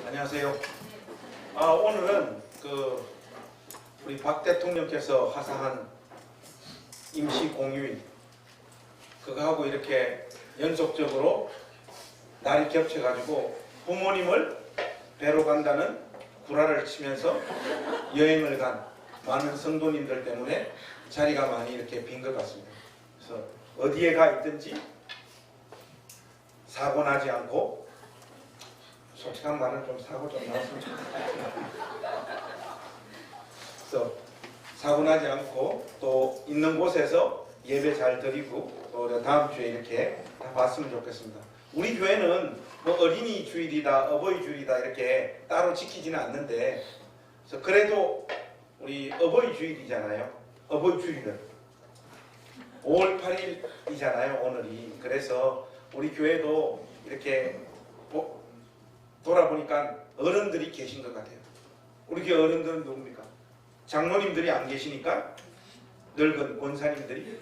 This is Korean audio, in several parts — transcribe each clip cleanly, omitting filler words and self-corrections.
안녕하세요. 오늘은 우리 박 대통령께서 하사한 임시 공휴일 그거하고 이렇게 연속적으로 날이 겹쳐가지고 부모님을 뵈러 간다는 구라를 치면서 여행을 간 많은 성도님들 때문에 자리가 많이 이렇게 빈 것 같습니다. 그래서 어디에 가 있든지 사고 나지 않고, 솔직한 말은 좀 사고 좀 났으면 좋겠다. 그래서 사고 나지 않고 또 있는 곳에서 예배 잘 드리고 또 다음 주에 이렇게 다 봤으면 좋겠습니다. 우리 교회는 뭐 어린이 주일이다 어버이 주일이다 이렇게 따로 지키지는 않는데, 그래서 그래도 우리 어버이 주일이잖아요. 어버이 주일은 5월 8일이잖아요 오늘이. 그래서 우리 교회도 이렇게 돌아보니까 어른들이 계신 것 같아요. 우리 교회 어른들은 누굽니까? 장로님들이 안 계시니까 늙은 권사님들이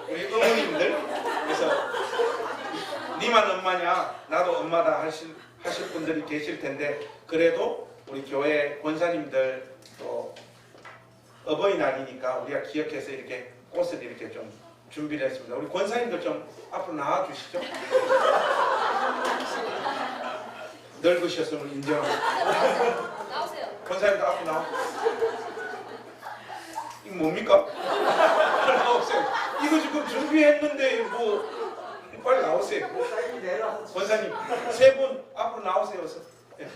우리 어머님들, 그래서 니만 엄마냐 나도 엄마다 하실 분들이 계실 텐데, 그래도 우리 교회 권사님들 또 어버이날이니까 우리가 기억해서 이렇게 꽃을 이렇게 좀 준비를 했습니다. 우리 권사님들 좀 앞으로 나와 주시죠. 늙으셨으면 인정합니다. 나오세요. 권사님도 앞으로 나와. 이거 뭡니까? 나오세요. 이거 지금 준비했는데 뭐 빨리 나오세요. 권사님 세 분 앞으로 나오세요. 어서. 네.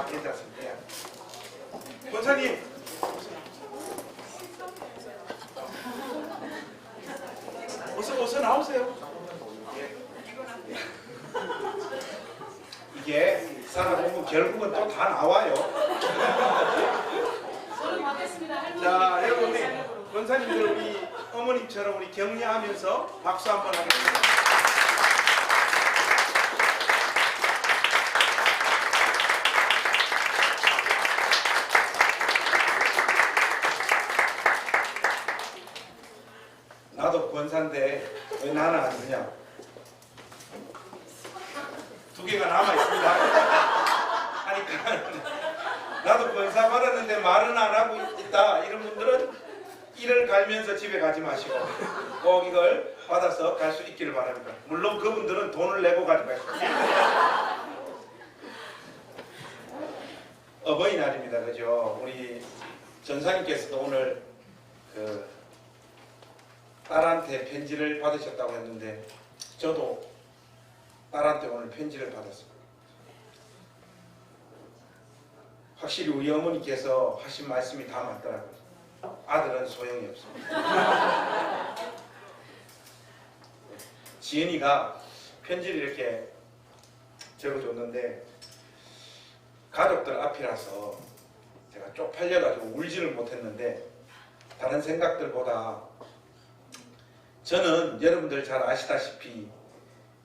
괜찮습니다. 권사님 어서 나오세요. 이게 살아보면 결국은 또 다 나와요. 자, 여러분 우리 권사님들 우리 어머님처럼 우리 격려하면서 박수 한번 하겠습니다. 나도 권사인데 왜 나는 안 되냐? 두 개가 남아 있습니다. 하니까 나도 권사 받았는데 말은 안 하고 있다 이런 분들은 이를 갈면서 집에 가지 마시고 꼭 이걸 받아서 갈 수 있기를 바랍니다. 물론 그분들은 돈을 내고 가져가십니다. 어버이날입니다. 그죠? 우리 전사님께서도 오늘 딸한테 편지를 받으셨다고 했는데, 저도 딸한테 오늘 편지를 받았습니다. 확실히 우리 어머니께서 하신 말씀이 다 맞더라고요. 아들은 소용이 없습니다. 지은이가 편지를 이렇게 적어줬는데, 가족들 앞이라서 제가 쪽팔려가지고 울지를 못했는데, 다른 생각들보다 저는 여러분들 잘 아시다시피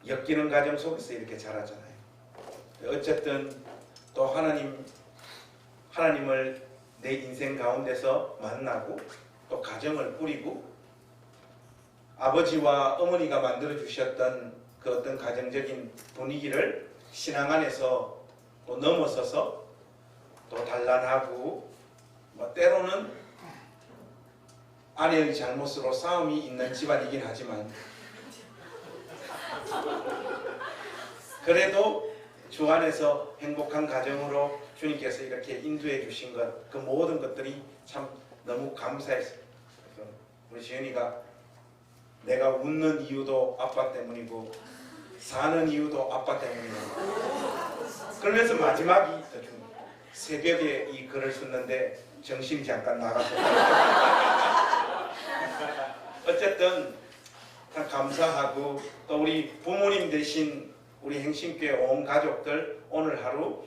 엮이는 가정 속에서 이렇게 자라잖아요. 어쨌든 또 하나님을 내 인생 가운데서 만나고 또 가정을 꾸리고 아버지와 어머니가 만들어 주셨던 그 어떤 가정적인 분위기를 신앙 안에서 또 넘어서서 또 단란하고 때로는 아내의 잘못으로 싸움이 있는 집안이긴 하지만 그래도 주 안에서 행복한 가정으로 주님께서 이렇게 인도해 주신 것, 그 모든 것들이 참 너무 감사했어요. 우리 지은이가 내가 웃는 이유도 아빠 때문이고 사는 이유도 아빠 때문이고, 그러면서 마지막이 새벽에 이 글을 썼는데 정신이 잠깐 나갔어요. 어쨌든 참 감사하고, 또 우리 부모님 대신 우리 행신교회 온 가족들 오늘 하루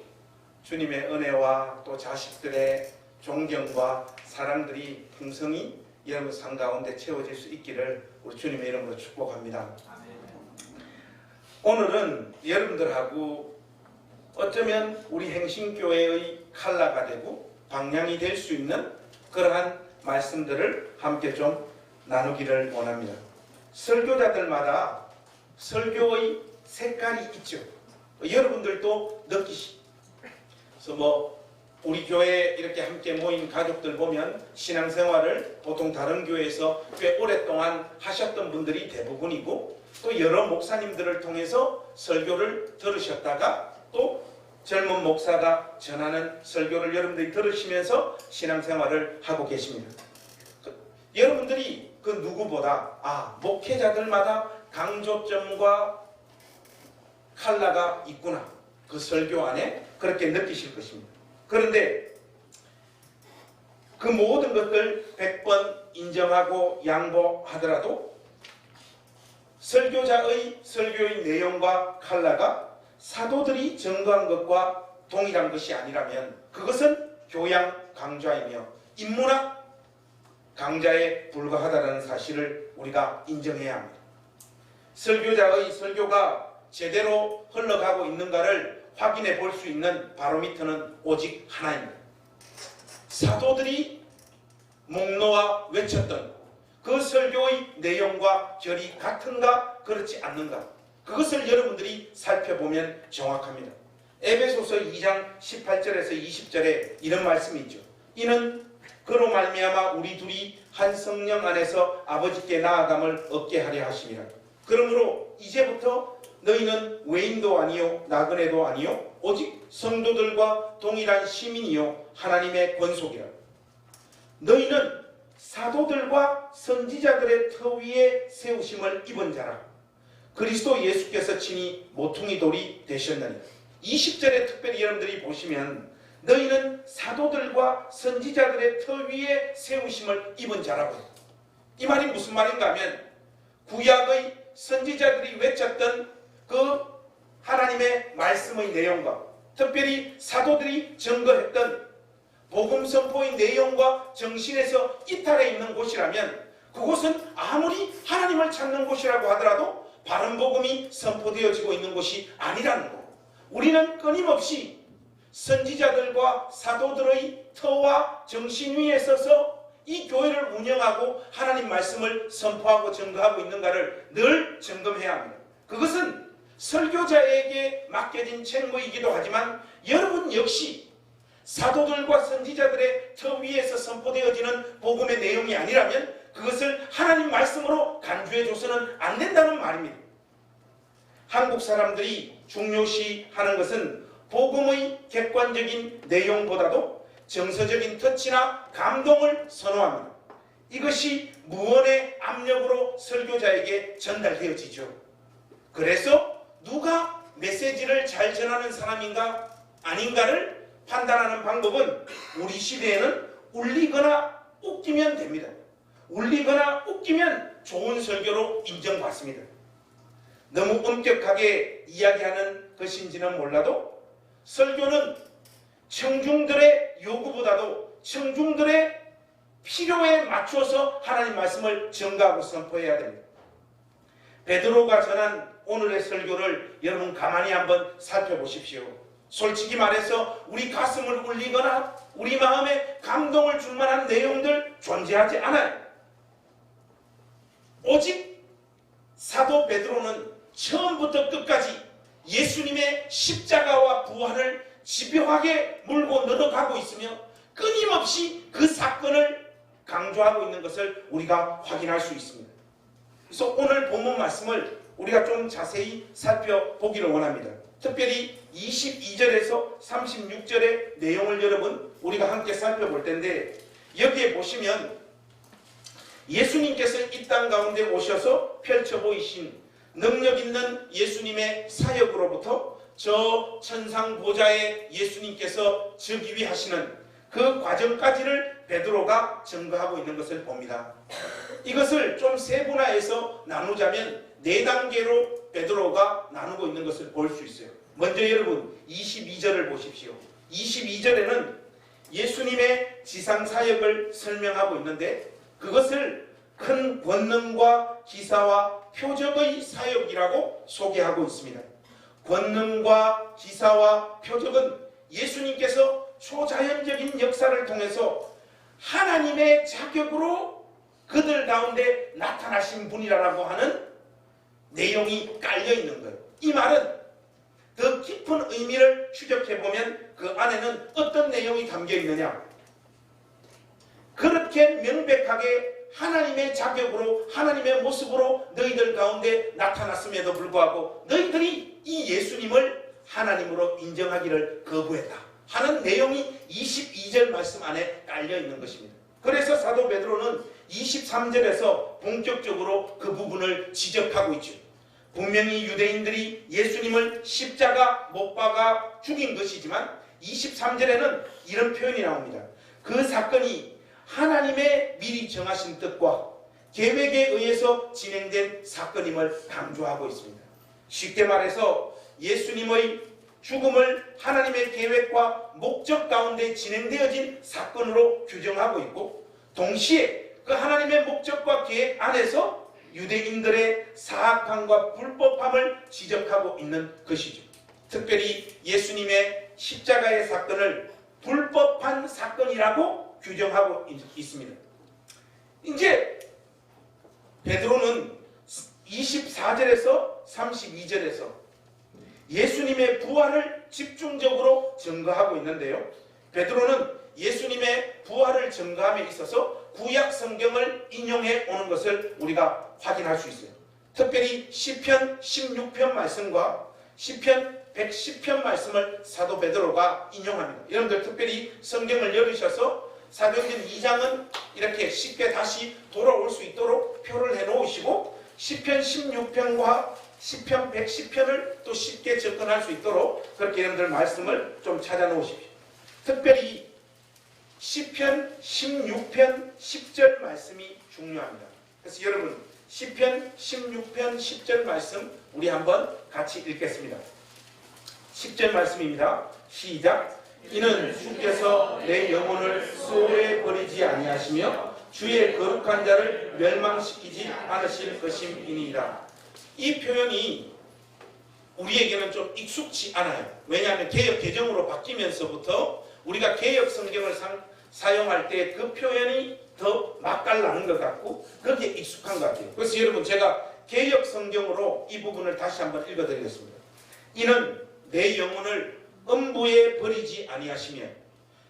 주님의 은혜와 또 자식들의 존경과 사랑들이 풍성히 여러분 삶 가운데 채워질 수 있기를 우리 주님의 이름으로 축복합니다. 오늘은 여러분들하고 어쩌면 우리 행신교회의 칼라가 되고 방향이 될 수 있는 그러한 말씀들을 함께 좀 나누기를 원합니다. 설교자들마다 설교의 색깔이 있죠. 여러분들도 느끼시. 그래서 우리 교회에 이렇게 함께 모인 가족들 보면 신앙생활을 보통 다른 교회에서 꽤 오랫동안 하셨던 분들이 대부분이고, 또 여러 목사님들을 통해서 설교를 들으셨다가 또 젊은 목사가 전하는 설교를 여러분들이 들으시면서 신앙생활을 하고 계십니다. 여러분들이 그 누구보다 목회자들마다 강조점과 칼라가 있구나, 그 설교 안에 그렇게 느끼실 것입니다. 그런데 그 모든 것들 100번 인정하고 양보하더라도 설교자의 설교의 내용과 칼라가 사도들이 증거한 것과 동일한 것이 아니라면 그것은 교양 강좌이며 인문학 강좌에 불과하다는 사실을 우리가 인정해야 합니다. 설교자의 설교가 제대로 흘러가고 있는가를 확인해 볼 수 있는 바로미터는 오직 하나입니다. 사도들이 목놓아 외쳤던 그 설교의 내용과 결이 같은가 그렇지 않는가, 그것을 여러분들이 살펴보면 정확합니다. 에베소서 2장 18절에서 20절에 이런 말씀이 있죠. 이는 그로 말미암아 우리 둘이 한 성령 안에서 아버지께 나아감을 얻게 하려 하심이라. 그러므로 이제부터 너희는 외인도 아니요 나그네도 아니요 오직 성도들과 동일한 시민이요 하나님의 권속이라. 너희는 사도들과 선지자들의 터 위에 세우심을 입은 자라. 그리스도 예수께서 친히 모퉁이 돌이 되셨느니. 20절에 특별히 여러분들이 보시면 너희는 사도들과 선지자들의 터 위에 세우심을 입은 자라고 해요. 이 말이 무슨 말인가 하면 구약의 선지자들이 외쳤던 그 하나님의 말씀의 내용과 특별히 사도들이 증거했던 복음 선포의 내용과 정신에서 이탈해 있는 곳이라면 그곳은 아무리 하나님을 찾는 곳이라고 하더라도 바른 복음이 선포되어지고 있는 곳이 아니라는 것. 우리는 끊임없이 선지자들과 사도들의 터와 정신 위에 서서 이 교회를 운영하고 하나님 말씀을 선포하고 증거하고 있는가를 늘 점검해야 합니다. 그것은 설교자에게 맡겨진 책무이기도 하지만 여러분 역시 사도들과 선지자들의 터 위에서 선포되어지는 복음의 내용이 아니라면 그것을 하나님 말씀으로 간주해줘서는 안 된다는 말입니다. 한국 사람들이 중요시하는 것은 복음의 객관적인 내용보다도 정서적인 터치나 감동을 선호합니다. 이것이 무언의 압력으로 설교자에게 전달되어지죠. 그래서 누가 메시지를 잘 전하는 사람인가 아닌가를 판단하는 방법은 우리 시대에는 울리거나 웃기면 됩니다. 울리거나 웃기면 좋은 설교로 인정받습니다. 너무 엄격하게 이야기하는 것인지는 몰라도 설교는 청중들의 요구보다도 청중들의 필요에 맞춰서 하나님 말씀을 전가하고 선포해야 됩니다. 베드로가 전한 오늘의 설교를 여러분 가만히 한번 살펴보십시오. 솔직히 말해서 우리 가슴을 울리거나 우리 마음에 감동을 줄 만한 내용들 존재하지 않아요. 오직 사도 베드로는 처음부터 끝까지 예수님의 십자가와 부활을 집요하게 물고 늘어가고 있으며 끊임없이 그 사건을 강조하고 있는 것을 우리가 확인할 수 있습니다. 그래서 오늘 본문 말씀을 우리가 좀 자세히 살펴보기를 원합니다. 특별히 22절에서 36절의 내용을 여러분 우리가 함께 살펴볼 텐데, 여기에 보시면 예수님께서 이 땅 가운데 오셔서 펼쳐 보이신 능력 있는 예수님의 사역으로부터 저 천상 보좌에 예수님께서 즉위하시는 그 과정까지를 베드로가 증거하고 있는 것을 봅니다. 이것을 좀 세분화해서 나누자면 4단계로 베드로가 나누고 있는 것을 볼 수 있어요. 먼저 여러분 22절을 보십시오. 22절에는 예수님의 지상사역을 설명하고 있는데 그것을 큰 권능과 기사와 표적의 사역이라고 소개하고 있습니다. 권능과 기사와 표적은 예수님께서 초자연적인 역사를 통해서 하나님의 자격으로 그들 가운데 나타나신 분이라고 하는 내용이 깔려 있는 거예요. 이 말은 더 깊은 의미를 추적해보면 그 안에는 어떤 내용이 담겨 있느냐. 그렇게 명백하게 하나님의 자격으로 하나님의 모습으로 너희들 가운데 나타났음에도 불구하고 너희들이 이 예수님을 하나님으로 인정하기를 거부했다 하는 내용이 22절 말씀 안에 깔려 있는 것입니다. 그래서 사도 베드로는 23절에서 본격적으로 그 부분을 지적하고 있죠. 분명히 유대인들이 예수님을 십자가 못 박아 죽인 것이지만 23절에는 이런 표현이 나옵니다. 그 사건이 하나님의 미리 정하신 뜻과 계획에 의해서 진행된 사건임을 강조하고 있습니다. 쉽게 말해서 예수님의 죽음을 하나님의 계획과 목적 가운데 진행되어진 사건으로 규정하고 있고, 동시에 그 하나님의 목적과 계획 안에서 유대인들의 사악함과 불법함을 지적하고 있는 것이죠. 특별히 예수님의 십자가의 사건을 불법한 사건이라고 규정하고 있습니다. 이제 베드로는 24절에서 32절에서 예수님의 부활을 집중적으로 증거하고 있는데요. 베드로는 예수님의 부활을 증거함에 있어서 구약 성경을 인용해 오는 것을 우리가 확인할 수 있어요. 특별히 시편 16편 말씀과 시편 110편 말씀을 사도 베드로가 인용합니다. 여러분들 특별히 성경을 열으셔서 사도행전 2장은 이렇게 쉽게 다시 돌아올 수 있도록 표를 해놓으시고 시편 16편과 시편 110편을 또 쉽게 접근할 수 있도록 그렇게 여러분들 말씀을 좀 찾아 놓으십시오. 특별히 시편 16편 10절 말씀이 중요합니다. 그래서 여러분 시편 16편 10절 말씀 우리 한번 같이 읽겠습니다. 10절 말씀입니다. 시작. 이는 주께서 내 영혼을 수호에 버리지 아니하시며 주의 거룩한 자를 멸망시키지 않으실 것임이니이다. 이 표현이 우리에게는 좀 익숙치 않아요. 왜냐하면 개역 개정으로 바뀌면서부터 우리가 개역 성경을 사용할 때 그 표현이 더 맛깔나는 것 같고 그렇게 익숙한 것 같아요. 그래서 여러분 제가 개역 성경으로 이 부분을 다시 한번 읽어드리겠습니다. 이는 내 영혼을 음부에 버리지 아니하시며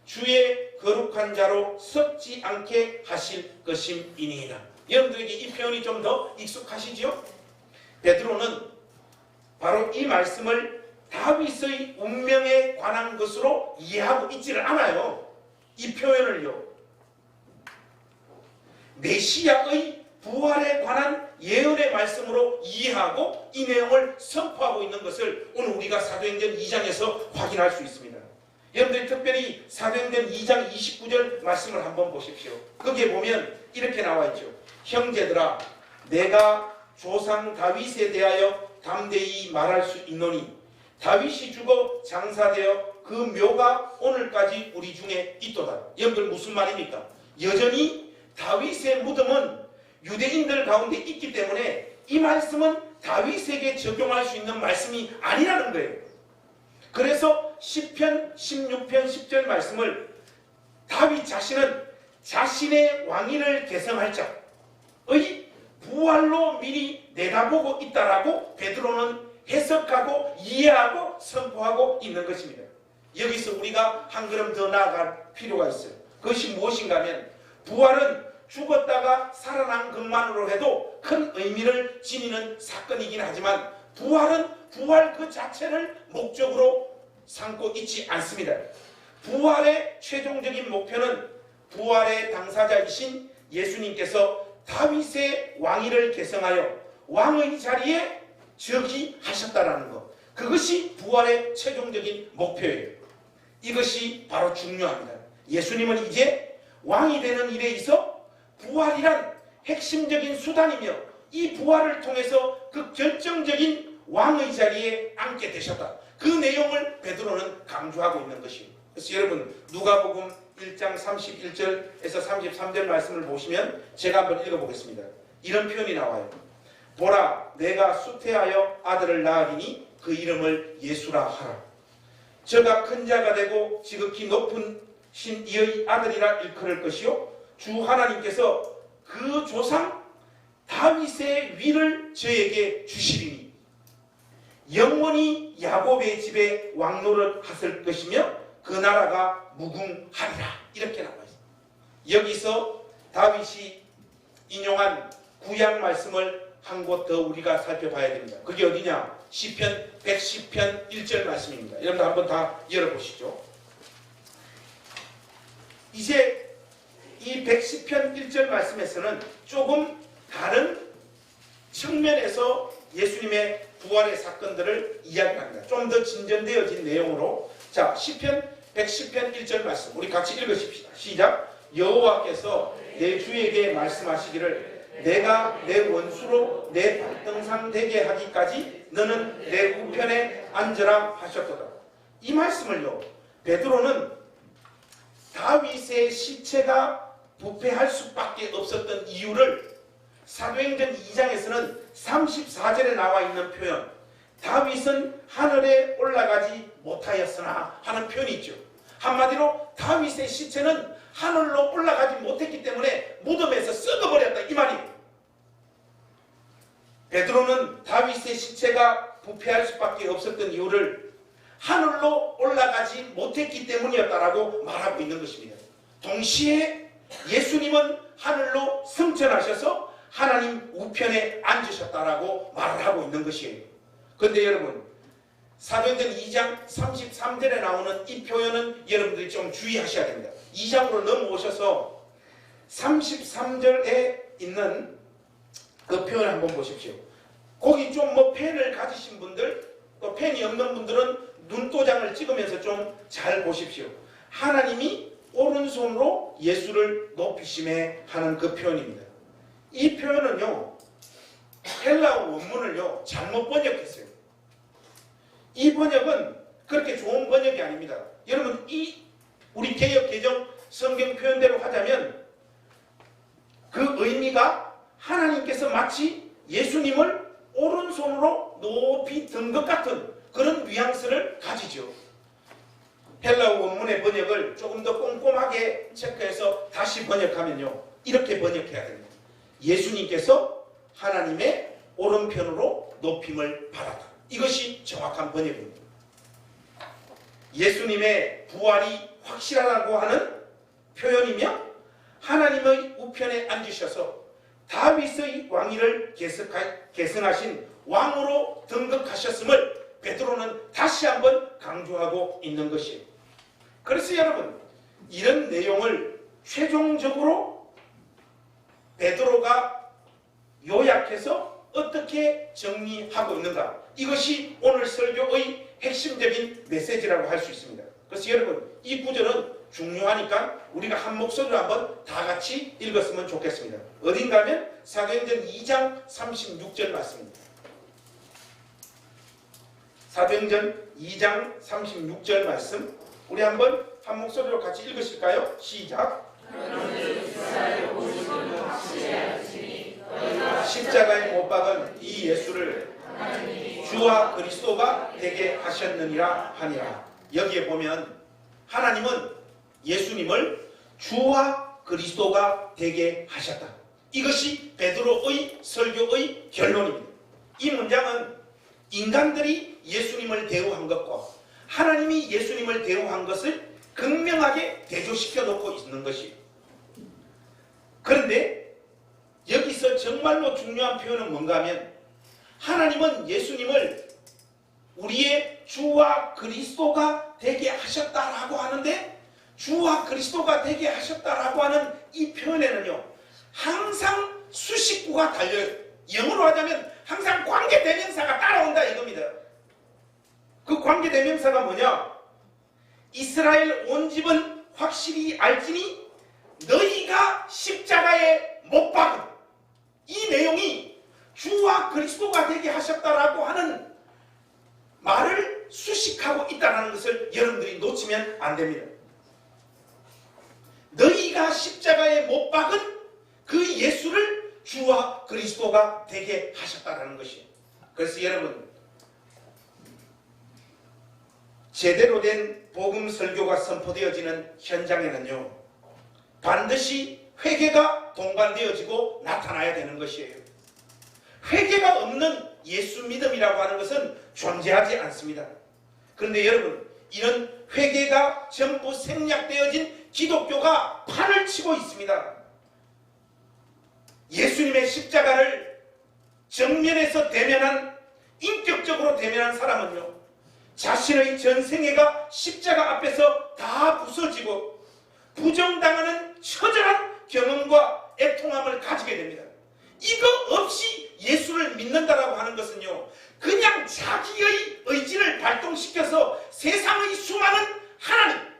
주의 거룩한 자로 썩지 않게 하실 것임이니이다. 여러분들에게 이 표현이 좀 더 익숙하시죠? 베드로는 바로 이 말씀을 다윗의 운명에 관한 것으로 이해하고 있지를 않아요. 이 표현을요. 메시아의 부활에 관한 예언의 말씀으로 이해하고 이 내용을 선포하고 있는 것을 오늘 우리가 사도행전 2장에서 확인할 수 있습니다. 여러분들이 특별히 사도행전 2장 29절 말씀을 한번 보십시오. 거기에 보면 이렇게 나와 있죠. 형제들아, 내가 조상 다윗에 대하여 담대히 말할 수 있노니 다윗이 죽어 장사되어 그 묘가 오늘까지 우리 중에 있도다. 여러분들 무슨 말입니까? 여전히 다윗의 무덤은 유대인들 가운데 있기 때문에 이 말씀은 다윗에게 적용할 수 있는 말씀이 아니라는 거예요. 그래서 시편 16편 10절 말씀을 다윗 자신은 자신의 왕위를 계승할 자의 부활로 미리 내다보고 있다라고 베드로는 해석하고 이해하고 선포하고 있는 것입니다. 여기서 우리가 한 걸음 더 나아갈 필요가 있어요. 그것이 무엇인가 하면 부활은 죽었다가 살아난 것만으로 해도 큰 의미를 지니는 사건이긴 하지만 부활은 부활 그 자체를 목적으로 삼고 있지 않습니다. 부활의 최종적인 목표는 부활의 당사자이신 예수님께서 다윗의 왕위를 계승하여 왕의 자리에 즉위하셨다라는 것. 그것이 부활의 최종적인 목표예요. 이것이 바로 중요합니다. 예수님은 이제 왕이 되는 일에 있어 부활이란 핵심적인 수단이며 이 부활을 통해서 그 결정적인 왕의 자리에 앉게 되셨다. 그 내용을 베드로는 강조하고 있는 것이에요. 그래서 여러분 누가복음 1장 31절에서 33절 말씀을 보시면 제가 한번 읽어보겠습니다. 이런 표현이 나와요. 보라, 내가 수태하여 아들을 낳으리니 그 이름을 예수라 하라. 저가 큰 자가 되고 지극히 높은 신 이의 아들이라 일컬을 것이요 주 하나님께서 그 조상 다윗의 위를 저에게 주시리니 영원히 야곱의 집에 왕노를 하실 것이며 그 나라가 무궁하리라. 이렇게 나와 있습니다. 여기서 다윗이 인용한 구약 말씀을 한 곳 더 우리가 살펴봐야 됩니다. 그게 어디냐? 시편 110편 1절 말씀입니다. 여러분들 한번 다 열어보시죠. 이제 이 110편 1절 말씀에서는 조금 다른 측면에서 예수님의 부활의 사건들을 이야기합니다. 좀 더 진전되어진 내용으로. 자, 시편 110편 1절 말씀 우리 같이 읽으십시다. 시작. 여호와께서 내 주에게 말씀하시기를 내가 내 원수로 내 발등상 되게 하기까지 너는 내 우편에 앉으라 하셨도다. 이 말씀을요, 베드로는 다윗의 시체가 부패할 수밖에 없었던 이유를 사도행전 2장에서는 34절에 나와 있는 표현, 다윗은 하늘에 올라가지 못하였으나 하는 표현이 있죠. 한마디로 다윗의 시체는 하늘로 올라가지 못했기 때문에 무덤에서 썩어버렸다, 이 말이에요. 베드로는 다윗의 시체가 부패할 수밖에 없었던 이유를 하늘로 올라가지 못했기 때문이었다라고 말하고 있는 것입니다. 동시에 예수님은 하늘로 승천하셔서 하나님 우편에 앉으셨다라고 말을 하고 있는 것이에요. 그런데 여러분, 사도행전 2장 33절에 나오는 이 표현은 여러분들이 좀 주의하셔야 됩니다. 2장으로 넘어오셔서 33절에 있는 그 표현을 한번 보십시오. 거기 좀 펜을 가지신 분들, 또 펜이 없는 분들은 눈도장을 찍으면서 좀 잘 보십시오. 하나님이 오른손으로 예수를 높이심에 하는 그 표현입니다. 이 표현은요, 헬라어 원문을요, 잘못 번역했어요. 이 번역은 그렇게 좋은 번역이 아닙니다. 여러분, 이 우리 개역 개정 성경 표현대로 하자면 그 의미가 하나님께서 마치 예수님을 오른손으로 높이 든 것 같은 그런 뉘앙스를 가지죠. 헬라어 원문의 번역을 조금 더 꼼꼼하게 체크해서 다시 번역하면요, 이렇게 번역해야 됩니다. 예수님께서 하나님의 오른편으로 높임을 받았다. 이것이 정확한 번역입니다. 예수님의 부활이 확실하다고 하는 표현이며 하나님의 우편에 앉으셔서 다윗의 왕위를 계승하신 왕으로 등극하셨음을 베드로는 다시 한번 강조하고 있는 것이에요. 그래서 여러분, 이런 내용을 최종적으로 베드로가 요약해서 어떻게 정리하고 있는가, 이것이 오늘 설교의 핵심적인 메시지라고 할 수 있습니다. 그래서 여러분, 이 구절은 중요하니까 우리가 한 목소리로 한번 다 같이 읽었으면 좋겠습니다. 어딘가 하면 사도행전 2장 36절 말씀입니다. 사도행전 2장 36절 말씀 우리 한번 한 목소리로 같이 읽으실까요? 시작. 십자가에 못 박은 이 예수를 주와 그리스도가 되게 하셨느니라 하니라. 여기에 보면 하나님은 예수님을 주와 그리스도가 되게 하셨다. 이것이 베드로의 설교의 결론입니다. 이 문장은 인간들이 예수님을 대우한 것과 하나님이 예수님을 대우한 것을 극명하게 대조시켜 놓고 있는 것이에요. 그런데 여기서 정말로 중요한 표현은 뭔가 하면 하나님은 예수님을 우리의 주와 그리스도가 되게 하셨다라고 하는데, 주와 그리스도가 되게 하셨다라고 하는 이 표현에는요, 항상 수식구가 달려요. 영어로 하자면 항상 관계대명사가 따라온다 이겁니다. 그 관계대명사가 뭐냐? 이스라엘 온 집은 확실히 알지니 너희가 십자가에 못 박은 이 내용이 주와 그리스도가 되게 하셨다라고 하는 말을 수식하고 있다는 것을 여러분들이 놓치면 안 됩니다. 너희가 십자가에 못 박은 그 예수를 주와 그리스도가 되게 하셨다라는 것이에요. 그래서 여러분, 제대로 된 복음 설교가 선포되어지는 현장에는요, 반드시 회개가 동반되어지고 나타나야 되는 것이에요. 회개가 없는 예수 믿음이라고 하는 것은 존재하지 않습니다. 그런데 여러분, 이런 회개가 전부 생략되어진 기독교가 판을 치고 있습니다. 예수님의 십자가를 정면에서 대면한, 인격적으로 대면한 사람은요, 자신의 전생애가 십자가 앞에서 다 부서지고 부정당하는 처절한 경험과 애통함을 가지게 됩니다. 이거 없이 예수를 믿는다라고 하는 것은요, 그냥 자기의 의지를 발동시켜서 세상의 수많은 하나님,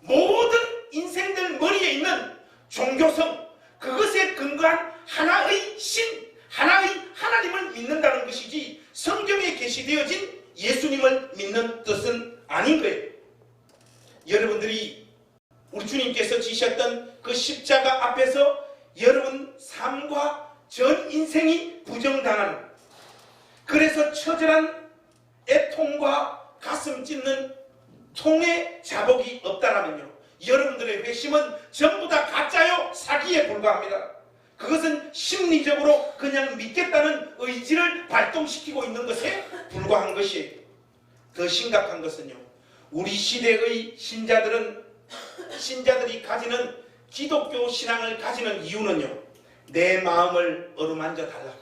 모든 인생들 머리에 있는 종교성, 그것에 근거한 하나의 신, 하나의 하나님을 믿는다는 것이지, 성경에 계시되어진 예수님을 믿는 뜻은 아닌 거예요. 여러분들이 우리 주님께서 지셨던 그 십자가 앞에서 여러분 삶과 전 인생이 부정당하는, 그래서 처절한 애통과 가슴 찢는 통의 자복이 없다라면요, 여러분들의 회심은 전부 다 가짜요, 사기에 불과합니다. 그것은 심리적으로 그냥 믿겠다는 의지를 발동시키고 있는 것에 불과한 것이에요. 더 심각한 것은요, 우리 시대의 신자들이 가지는 기독교 신앙을 가지는 이유는요, 내 마음을 어루만져 달라,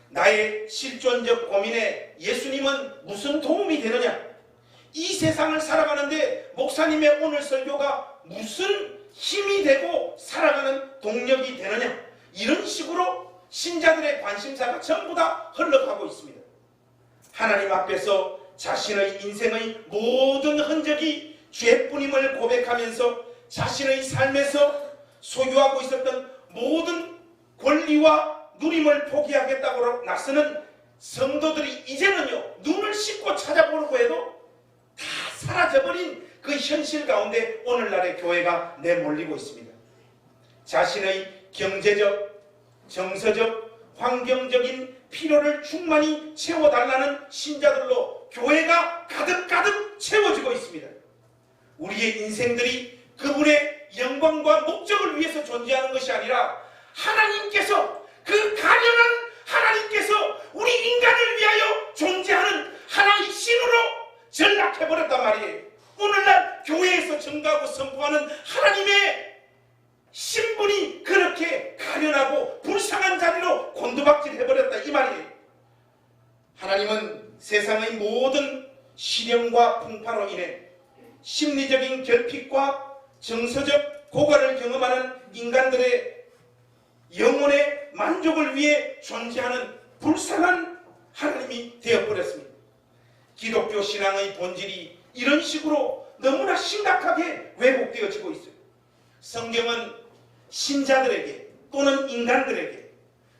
나의 실존적 고민에 예수님은 무슨 도움이 되느냐, 이 세상을 살아가는데 목사님의 오늘 설교가 무슨 힘이 되고 살아가는 동력이 되느냐, 이런 식으로 신자들의 관심사가 전부 다 흘러가고 있습니다. 하나님 앞에서 자신의 인생의 모든 흔적이 죄뿐임을 고백하면서 자신의 삶에서 소유하고 있었던 모든 권리와 누림을 포기하겠다고 나서는 성도들이 이제는요, 눈을 씻고 찾아보려고 해도 다 사라져버린 그 현실 가운데 오늘날의 교회가 내몰리고 있습니다. 자신의 경제적, 정서적, 환경적인 필요를 충만히 채워달라는 신자들로 교회가 가득가득 채워지고 있습니다. 우리의 인생들이 그분의 영광과 목적을 위해서 존재하는 것이 아니라 하나님께서, 그 가련한 하나님께서 우리 인간을 위하여 존재하는 하나의 신으로 전락해버렸단 말이에요. 오늘날 교회에서 증거하고 선포하는 하나님의 신분이 그렇게 가련하고 불쌍한 자리로 곤두박질해버렸다, 이 말이에요. 하나님은 세상의 모든 시련과 풍파로 인해 심리적인 결핍과 정서적 고갈을 경험하는 인간들의 영혼의 만족을 위해 존재하는 불쌍한 하나님이 되어버렸습니다. 기독교 신앙의 본질이 이런 식으로 너무나 심각하게 왜곡되어지고 있어요. 성경은 신자들에게 또는 인간들에게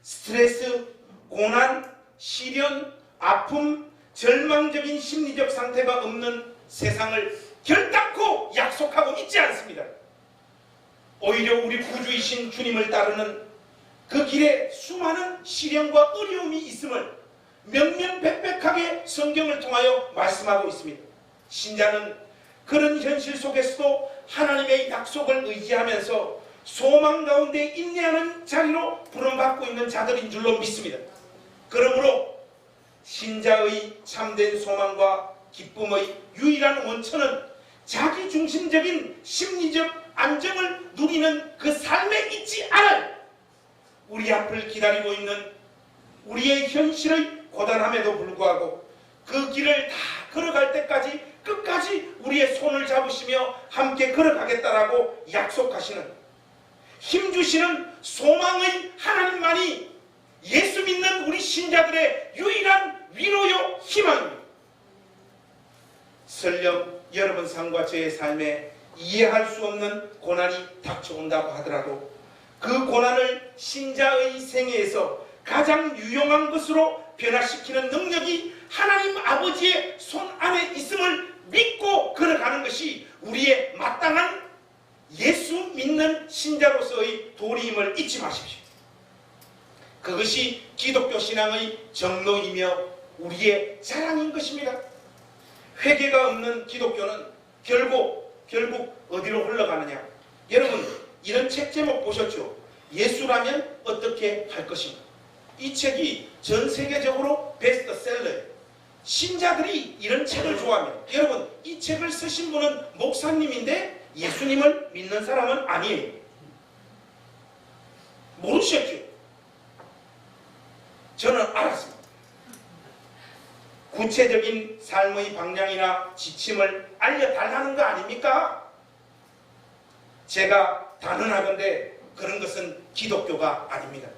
스트레스, 고난, 시련, 아픔, 절망적인 심리적 상태가 없는 세상을 결단코 약속하고 있지 않습니다. 오히려 우리 구주이신 주님을 따르는 그 길에 수많은 시련과 어려움이 있음을 명명백백하게 성경을 통하여 말씀하고 있습니다. 신자는 그런 현실 속에서도 하나님의 약속을 의지하면서 소망 가운데 인내하는 자리로 부름받고 있는 자들인 줄로 믿습니다. 그러므로 신자의 참된 소망과 기쁨의 유일한 원천은 자기중심적인 심리적 안정을 누리는 그 삶에 있지 않을, 우리 앞을 기다리고 있는 우리의 현실의 고단함에도 불구하고 그 길을 다 걸어갈 때까지 끝까지 우리의 손을 잡으시며 함께 걸어가겠다라고 약속하시는, 힘주시는 소망의 하나님만이 예수 믿는 우리 신자들의 유일한 위로요 희망입니다. 설령 여러분 삶과 저의 삶에 이해할 수 없는 고난이 닥쳐온다고 하더라도 그 고난을 신자의 생애에서 가장 유용한 것으로 변화시키는 능력이 하나님 아버지의 손 안에 있음을 믿고 걸어가는 것이 우리의 마땅한 예수 믿는 신자로서의 도리임을 잊지 마십시오. 그것이 기독교 신앙의 정로이며 우리의 자랑인 것입니다. 회개가 없는 기독교는 결국 어디로 흘러가느냐. 여러분 이런 책 제목 보셨죠? 예수라면 어떻게 할 것인가. 이 책이 전 세계적으로 베스트셀러예요. 신자들이 이런 책을 좋아하면, 여러분 이 책을 쓰신 분은 목사님인데 예수님을 믿는 사람은 아니에요. 모르셨죠? 저는 알았습니다. 구체적인 삶의 방향이나 지침을 알려달라는 거 아닙니까? 제가 단언하건대 그런 것은 기독교가 아닙니다.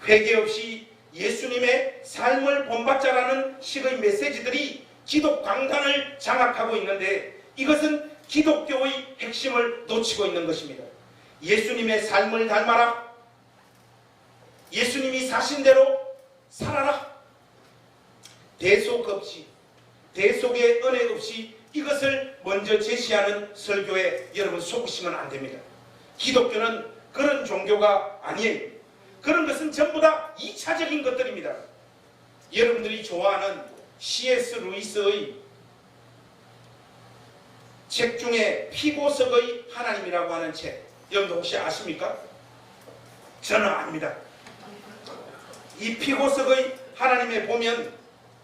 회개 없이 예수님의 삶을 본받자라는 식의 메시지들이 기독 강단을 장악하고 있는데, 이것은 기독교의 핵심을 놓치고 있는 것입니다. 예수님의 삶을 닮아라. 예수님이 사신 대로 살아라. 대속 없이, 대속의 은혜 없이 이것을 먼저 제시하는 설교에 여러분 속으시면 안 됩니다. 기독교는 그런 종교가 아니에요. 그런 것은 전부 다 2차적인 것들입니다. 여러분들이 좋아하는 C.S. 루이스의 책 중에 피고석의 하나님이라고 하는 책, 여러분들 혹시 아십니까? 저는 압니다. 이 피고석의 하나님에 보면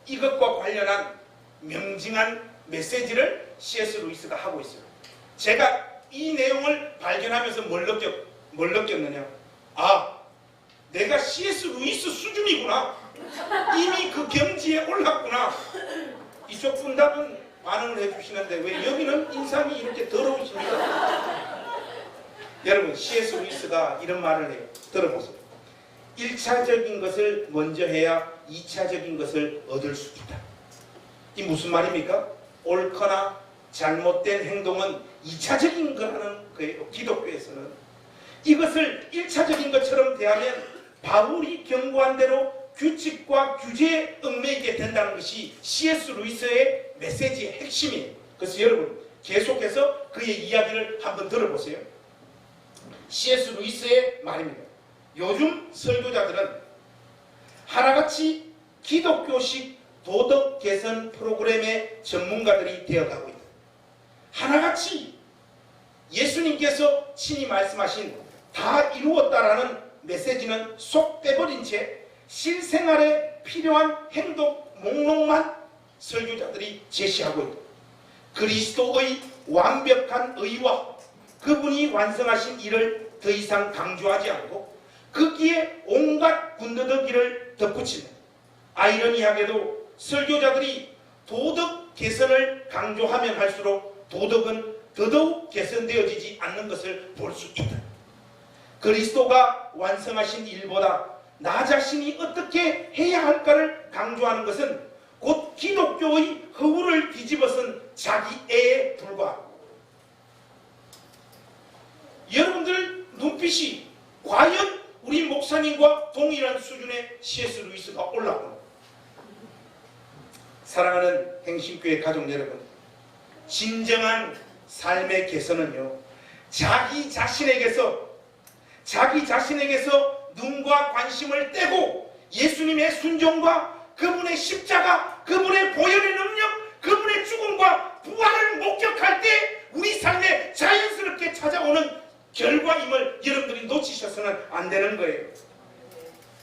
이것과 관련한 명징한 메시지를 C.S. 루이스가 하고 있어요. 제가 이 내용을 발견하면서 뭘 느꼈느냐. 아, 내가 C.S. 루이스 수준이구나. 이미 그 경지에 올랐구나. 이쪽 분답은 반응을 해주시는데 왜 여기는 인상이 이렇게 더러우십니까? 여러분 C.S. 루이스가 이런 말을 해요. 들어보세요. 1차적인 것을 먼저 해야 2차적인 것을 얻을 수 있다. 이 무슨 말입니까? 옳거나 잘못된 행동은 2차적인 거라는 거예요. 기독교에서는. 이것을 1차적인 것처럼 대하면 바울이 경고한 대로 규칙과 규제에 얽매이게 된다는 것이 C.S. 루이스의 메시지의 핵심이에요. 그래서 여러분 계속해서 그의 이야기를 한번 들어보세요. C.S. 루이스의 말입니다. 요즘 설교자들은 하나같이 기독교식 도덕 개선 프로그램의 전문가들이 되어가고 있다. 하나같이 예수님께서 친히 말씀하신 다 이루었다라는 메시지는 쏙 빼버린 채 실생활에 필요한 행동 목록만 설교자들이 제시하고 있다. 그리스도의 완벽한 의와 그분이 완성하신 일을 더 이상 강조하지 않고 거기에 온갖 군더더기를 덧붙이는, 아이러니하게도 설교자들이 도덕 개선을 강조하면 할수록 도덕은 더더욱 개선되어지지 않는 것을 볼 수 있다. 그리스도가 완성하신 일보다 나 자신이 어떻게 해야 할까를 강조하는 것은 곧 기독교의 허울을 뒤집어쓴 자기애에 불과하고, 여러분들 눈빛이 과연 우리 목사님과 동일한 수준의 C.S. 루이스가 올라오는, 사랑하는 행신교회 가족 여러분, 진정한 삶의 개선은요, 자기 자신에게서 눈과 관심을 떼고 예수님의 순종과 그분의 십자가, 그분의 보혈의 능력, 그분의 죽음과 부활을 목격할 때 우리 삶에 자연스럽게 찾아오는 결과임을 여러분들이 놓치셔서는 안 되는 거예요.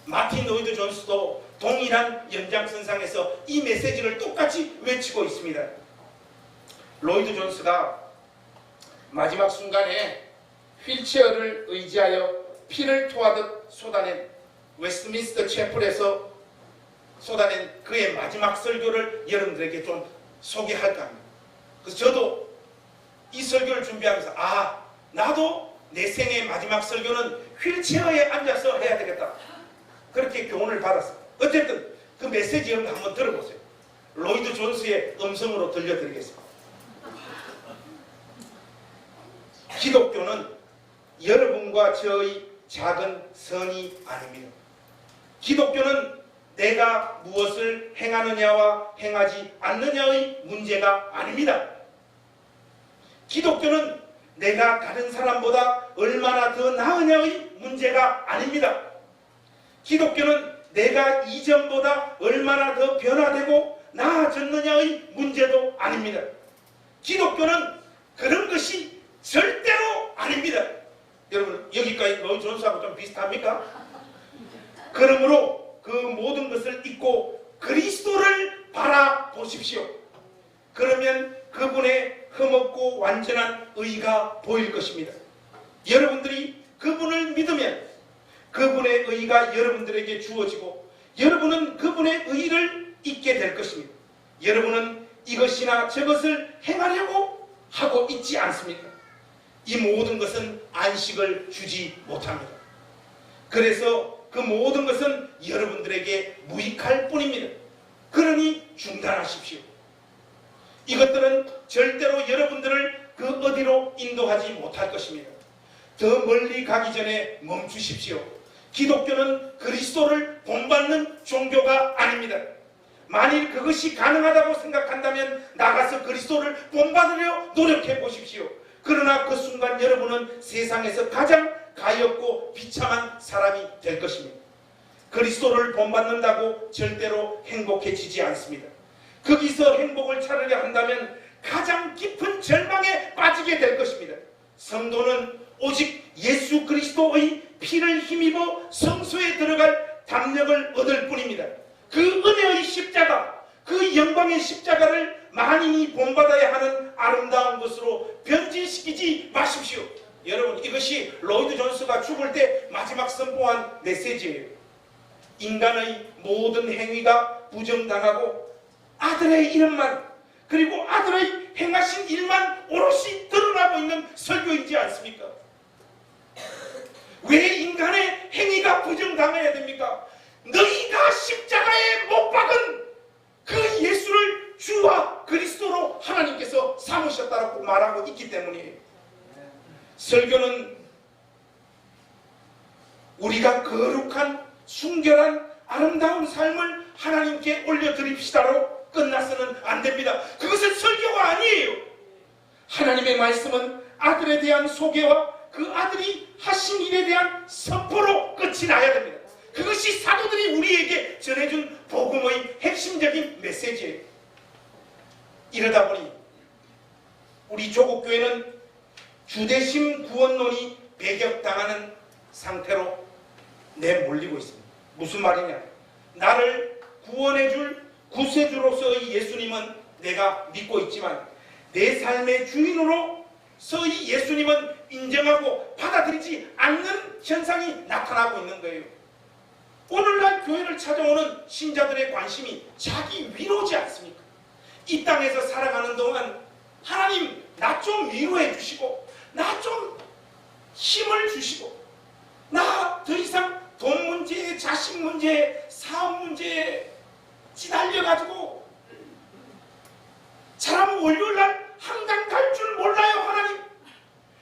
마틴 로이드 존스도 동일한 연장선상에서 이 메시지를 똑같이 외치고 있습니다. 로이드 존스가 마지막 순간에 휠체어를 의지하여 피를 토하듯 쏟아낸 웨스트민스터 채플에서 쏟아낸 그의 마지막 설교를 여러분들에게 좀 소개할까 합니다. 그래서 저도 이 설교를 준비하면서 나도 내 생의 마지막 설교는 휠체어에 앉아서 해야 되겠다, 그렇게 교훈을 받았어요. 어쨌든 그 메시지 한번 들어보세요. 로이드 존스의 음성으로 들려드리겠습니다. 기독교는 여러분과 저의 작은 선이 아닙니다. 기독교는 내가 무엇을 행하느냐와 행하지 않느냐의 문제가 아닙니다. 기독교는 내가 다른 사람보다 얼마나 더 나으냐의 문제가 아닙니다. 기독교는 내가 이전보다 얼마나 더 변화되고 나아졌느냐의 문제도 아닙니다. 기독교는 그런 것이 절대로 아닙니다. 여러분, 여기까지 로이드 존스하고 좀 비슷합니까? 그러므로 그 모든 것을 잊고 그리스도를 바라보십시오. 그러면 그분의 흠없고 완전한 의가 보일 것입니다. 여러분들이 그분을 믿으면 그분의 의가 여러분들에게 주어지고 여러분은 그분의 의를 잊게 될 것입니다. 여러분은 이것이나 저것을 행하려고 하고 있지 않습니까? 이 모든 것은 안식을 주지 못합니다. 그래서 그 모든 것은 여러분들에게 무익할 뿐입니다. 그러니 중단하십시오. 이것들은 절대로 여러분들을 그 어디로 인도하지 못할 것입니다. 더 멀리 가기 전에 멈추십시오. 기독교는 그리스도를 본받는 종교가 아닙니다. 만일 그것이 가능하다고 생각한다면 나가서 그리스도를 본받으려 노력해 보십시오. 그러나 그 순간 여러분은 세상에서 가장 가엾고 비참한 사람이 될 것입니다. 그리스도를 본받는다고 절대로 행복해지지 않습니다. 거기서 행복을 찾으려 한다면 가장 깊은 절망에 빠지게 될 것입니다. 성도는 오직 예수 그리스도의 피를 힘입어 성소에 들어갈 담력을 얻을 뿐입니다. 그 은혜의 십자가, 그 영광의 십자가를 만인이 본받아야 하는 아름다운 것으로 변질시키지 마십시오. 여러분, 이것이 로이드 존스가 죽을 때 마지막 선포한 메시지예요. 인간의 모든 행위가 부정당하고 아들의 이름만, 그리고 아들의 행하신 일만 오롯이 드러나고 있는 설교이지 않습니까? 왜 인간의 행위가 부정당해야 됩니까? 너희가 십자가에 못 박은 그 예수를 주와 그리스도로 하나님께서 삼으셨다고 말하고 있기 때문이에요. 설교는 우리가 거룩한 순결한 아름다운 삶을 하나님께 올려드립시다로 끝나서는 안 됩니다. 그것은 설교가 아니에요. 하나님의 말씀은 아들에 대한 소개와 그 아들이 하신 일에 대한 선포로 끝이 나야 됩니다. 그것이 사도들이 우리에게 전해준 복음의 핵심적인 메시지예요. 이러다 보니 우리 조국교회는 주대심 구원론이 배격당하는 상태로 내몰리고 있습니다. 무슨 말이냐? 나를 구원해줄 구세주로서의 예수님은 내가 믿고 있지만 내 삶의 주인으로서의 예수님은 인정하고 받아들이지 않는 현상이 나타나고 있는 거예요. 오늘날 교회를 찾아오는 신자들의 관심이 자기 위로지 않습니까? 이 땅에서 살아가는 동안 하나님 나 좀 위로해 주시고 나 좀 힘을 주시고 나 더 이상 돈 문제에 자식 문제에 사업 문제에 지달려가지고 잘하면 월요일날 한강 갈 줄 몰라요. 하나님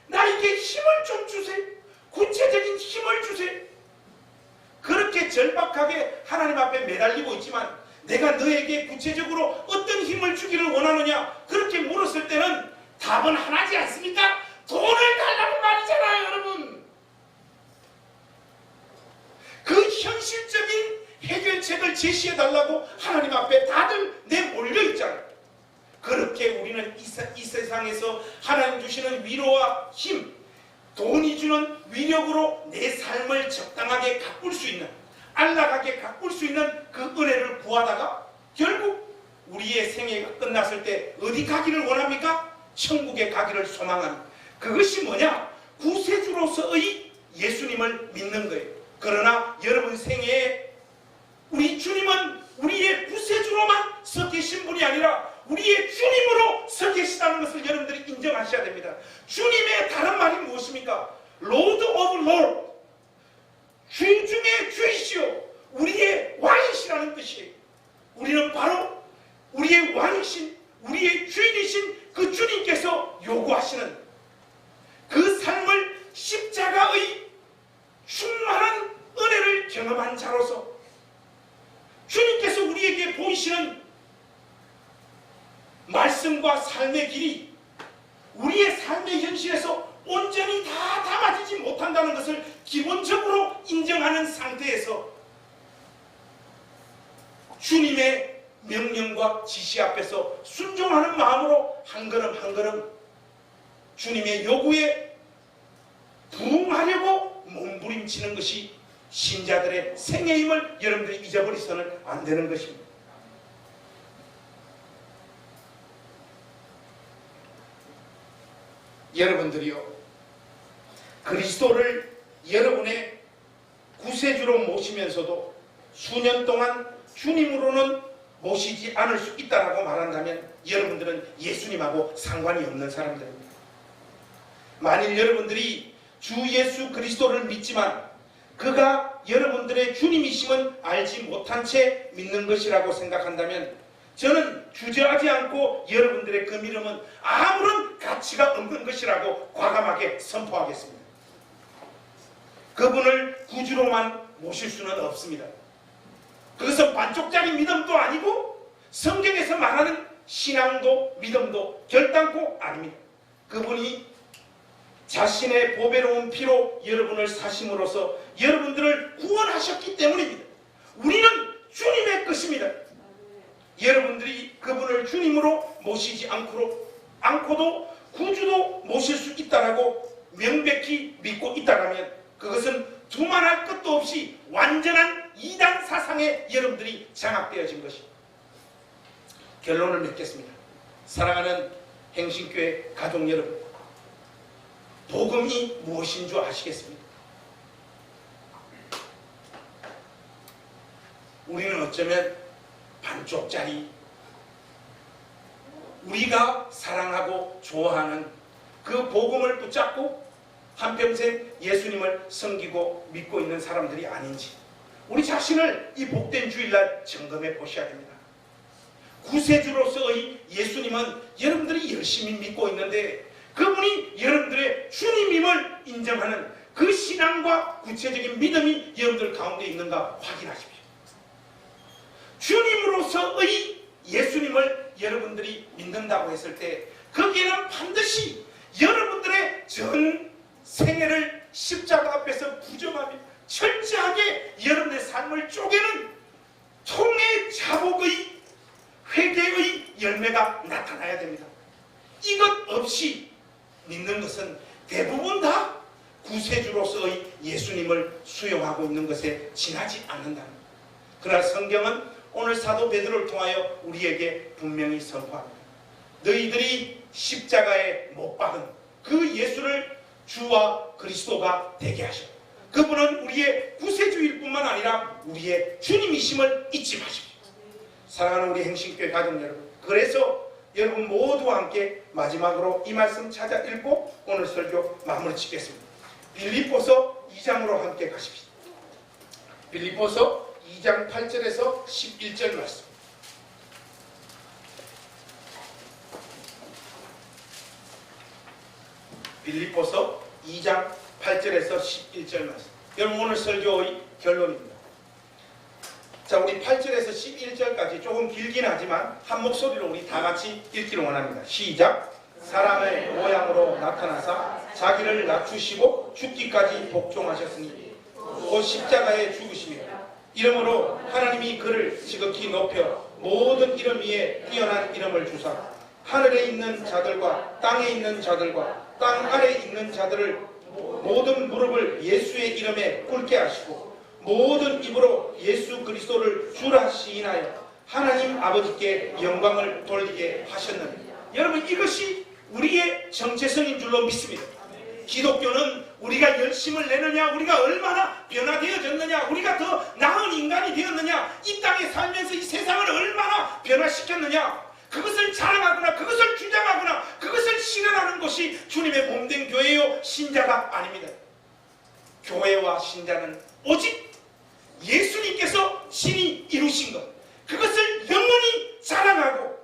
나에게 힘을 좀 주세요. 구체적인 힘을 주세요. 그렇게 절박하게 하나님 앞에 매달리고 있지만 내가 너에게 구체적으로 어떤 힘을 주기를 원하느냐 그렇게 물었을 때는 답은 하나지 않습니까? 돈을 달라는 말이잖아요. 여러분, 그 현실적인 해결책을 제시해달라고 하나님 앞에 다들 내몰려있잖아요. 그렇게 우리는 이 세상에서 하나님 주시는 위로와 힘, 돈이 주는 위력으로 내 삶을 적당하게 가꿀 수 있는, 안락하게 가꿀 수 있는 그 은혜를 구하다가 결국 우리의 생애가 끝났을 때 어디 가기를 원합니까? 천국에 가기를 소망하는, 그것이 뭐냐? 구세주로서의 예수님을 믿는 거예요. 그러나 여러분 생애에 우리 주님은 우리의 구세주로만 서 계신 분이 아니라 우리의 주님으로 서 계시다는 것을 여러분들이 인정하셔야 됩니다. 주님의 다른 말이 무엇입니까? Lord of Lord, 주 중에 주이시오, 우리의 왕이시라는 뜻이에요. 우리는 바로 우리의 왕이신, 우리의 주인이신 그 주님께서 요구하시는 그 삶을 십자가의 충만한 은혜를 경험한 자로서 주님께서 우리에게 보이시는 말씀과 삶의 길이 우리의 삶의 현실에서 온전히 다 담아지지 못한다는 것을 기본적으로 인정하는 상태에서 주님의 명령과 지시 앞에서 순종하는 마음으로 한 걸음 한 걸음 주님의 요구에 부응하려고 몸부림치는 것이 신자들의 생의 힘을 여러분들이 잊어버리서는 안 되는 것입니다. 여러분들이요, 그리스도를 여러분의 구세주로 모시면서도 수년 동안 주님으로는 모시지 않을 수 있다라고 말한다면 여러분들은 예수님하고 상관이 없는 사람들입니다. 만일 여러분들이 주 예수 그리스도를 믿지만 그가 여러분들의 주님이심은 알지 못한 채 믿는 것이라고 생각한다면 저는 주저하지 않고 여러분들의 그 믿음은 아무런 가치가 없는 것이라고 과감하게 선포하겠습니다. 그분을 구주로만 모실 수는 없습니다. 그것은 반쪽짜리 믿음도 아니고 성경에서 말하는 신앙도 믿음도 결단코 아닙니다. 그분이 자신의 보배로운 피로 여러분을 사심으로써 여러분들을 구원하셨기 때문입니다. 우리는 주님의 것입니다. 여러분들이 그분을 주님으로 모시지 않고도 구주도 모실 수 있다라고 명백히 믿고 있다라면 그것은 두말할 것도 없이 완전한 이단 사상에 여러분들이 장악되어진 것입니다. 결론을 맺겠습니다. 사랑하는 행신교회 가족 여러분, 복음이 무엇인 줄 아시겠습니까? 우리는 어쩌면 반쪽짜리, 우리가 사랑하고 좋아하는 그 복음을 붙잡고 한평생 예수님을 섬기고 믿고 있는 사람들이 아닌지 우리 자신을 이 복된 주일날 점검해 보셔야 됩니다. 구세주로서의 예수님은 여러분들이 열심히 믿고 있는데 그분이 여러분들의 주님임을 인정하는 그 신앙과 구체적인 믿음이 여러분들 가운데 있는가 확인하십시오. 주님으로서의 예수님을 여러분들이 믿는다고 했을 때 거기에는 반드시 여러분들의 전 생애를 십자가 앞에서 부정하며 철저하게 여러분의 삶을 쪼개는 통의 자복의 회개의 열매가 나타나야 됩니다. 이것 없이 믿는 것은 대부분 다 구세주로서의 예수님을 수용하고 있는 것에 지나지 않는다는 것. 그러나 성경은 오늘 사도 베드로를 통하여 우리에게 분명히 선포합니다. 너희들이 십자가에 못 박은 그 예수를 주와 그리스도가 되게 하셨다. 그분은 우리의 구세주일 뿐만 아니라 우리의 주님이심을 잊지 마십시오. 사랑하는 우리 행신교회 가족 여러분, 그래서 여러분 모두와 함께 마지막으로 이 말씀 찾아 읽고 오늘 설교 마무리 짓겠습니다. 빌립보서 2장으로 함께 가십시오. 빌립보서 2장 8절에서 11절 말씀. 빌립보서 2장 8절에서 11절 말씀. 여러분 오늘 설교의 결론입니다. 자, 우리 8절에서 11절까지 조금 길긴 하지만 한 목소리로 우리 다 같이 읽기를 원합니다. 시작. 사람의 모양으로 나타나사 자기를 낮추시고 죽기까지 복종하셨으니 곧 십자가에 죽으심이라. 이러므로 하나님이 그를 지극히 높여 모든 이름 위에 뛰어난 이름을 주사 하늘에 있는 자들과 땅에 있는 자들과 땅 아래에 있는 자들을 모든 무릎을 예수의 이름에 꿇게 하시고 모든 입으로 예수 그리스도를 주라 시인하여 하나님 아버지께 영광을 돌리게 하셨느니라. 여러분, 이것이 우리의 정체성인 줄로 믿습니다. 기독교는 우리가 열심을 내느냐, 우리가 얼마나 변화되어졌느냐, 우리가 더 나은 인간이 되었느냐, 이 땅에 살면서 이 세상을 얼마나 변화시켰느냐, 그것을 자랑하거나 그것을 주장하거나 그것을 실현하는 것이 주님의 몸된 교회요 신자가 아닙니다. 교회와 신자는 오직 예수님께서 신이 이루신 것, 그것을 영원히 자랑하고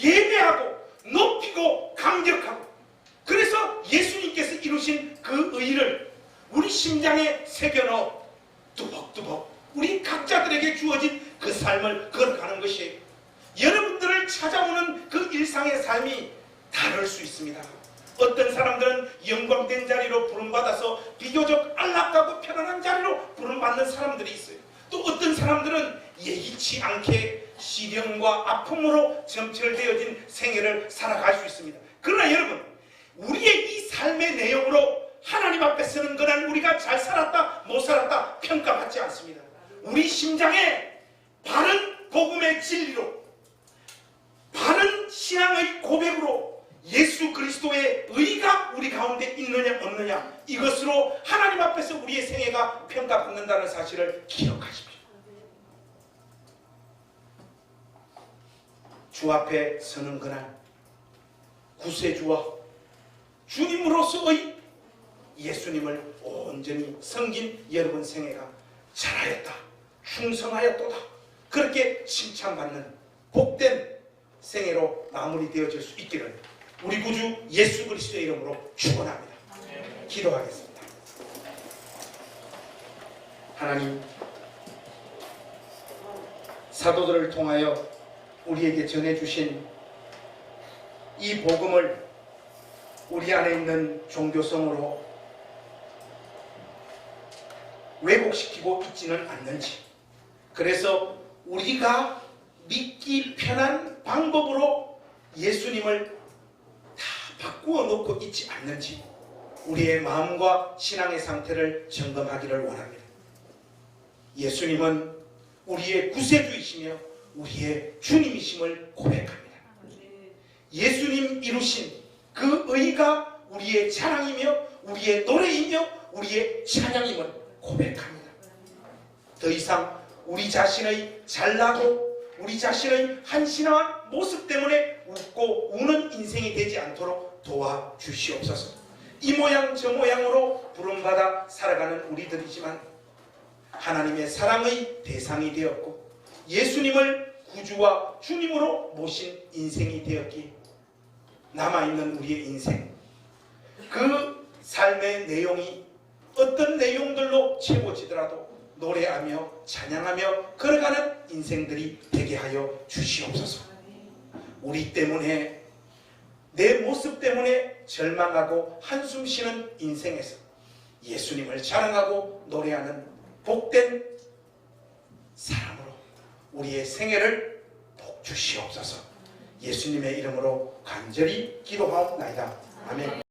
예배하고 높이고 강력하고, 그래서 예수님께서 이루신 그 의를 우리 심장에 새겨넣어 두벅두벅 우리 각자들에게 주어진 그 삶을 걸어가는 것이에요. 여러분들을 찾아오는 그 일상의 삶이 다를 수 있습니다. 어떤 사람들은 영광된 자리로 부름받아서 비교적 안락하고 편안한 자리로 부름받는 사람들이 있어요. 또 어떤 사람들은 예기치 않게 시련과 아픔으로 점철되어진 생애를 살아갈 수 있습니다. 그러나 여러분, 우리의 이 삶의 내용으로 하나님 앞에 서는 그날 우리가 잘 살았다 못 살았다 평가받지 않습니다. 우리 심장에 바른 복음의 진리로, 바른 신앙의 고백으로 예수 그리스도의 의가 우리 가운데 있느냐 없느냐, 이것으로 하나님 앞에서 우리의 생애가 평가받는다는 사실을 기억하십시오. 주 앞에 서는 그날 구세주와 주님으로서의 예수님을 온전히 섬긴 여러분 생애가 잘하였다, 충성하였도다, 그렇게 칭찬받는 복된 생애로 마무리되어질 수 있기를 우리 구주 예수 그리스도의 이름으로 축원합니다. 기도하겠습니다. 하나님, 사도들을 통하여 우리에게 전해주신 이 복음을 우리 안에 있는 종교성으로 왜곡시키고 있지는 않는지, 그래서 우리가 믿기 편한 방법으로 예수님을 다 바꾸어 놓고 있지 않는지 우리의 마음과 신앙의 상태를 점검하기를 원합니다. 예수님은 우리의 구세주이시며 우리의 주님이심을 고백합니다. 예수님 이루신 그 의가 우리의 자랑이며 우리의 노래이며 우리의 찬양임을 고백합니다. 더 이상 우리 자신의 잘나고 우리 자신의 한심한 모습 때문에 웃고 우는 인생이 되지 않도록 도와주시옵소서. 이 모양 저 모양으로 부름받아 살아가는 우리들이지만 하나님의 사랑의 대상이 되었고 예수님을 구주와 주님으로 모신 인생이 되었기에 남아있는 우리의 인생, 그 삶의 내용이 어떤 내용들로 채워지더라도 노래하며 찬양하며 걸어가는 인생들이 되게 하여 주시옵소서. 우리 때문에, 내 모습 때문에 절망하고 한숨 쉬는 인생에서 예수님을 자랑하고 노래하는 복된 사람으로 우리의 생애를 복 주시옵소서. 예수님의 이름으로 간절히 기도하옵나이다. 아멘.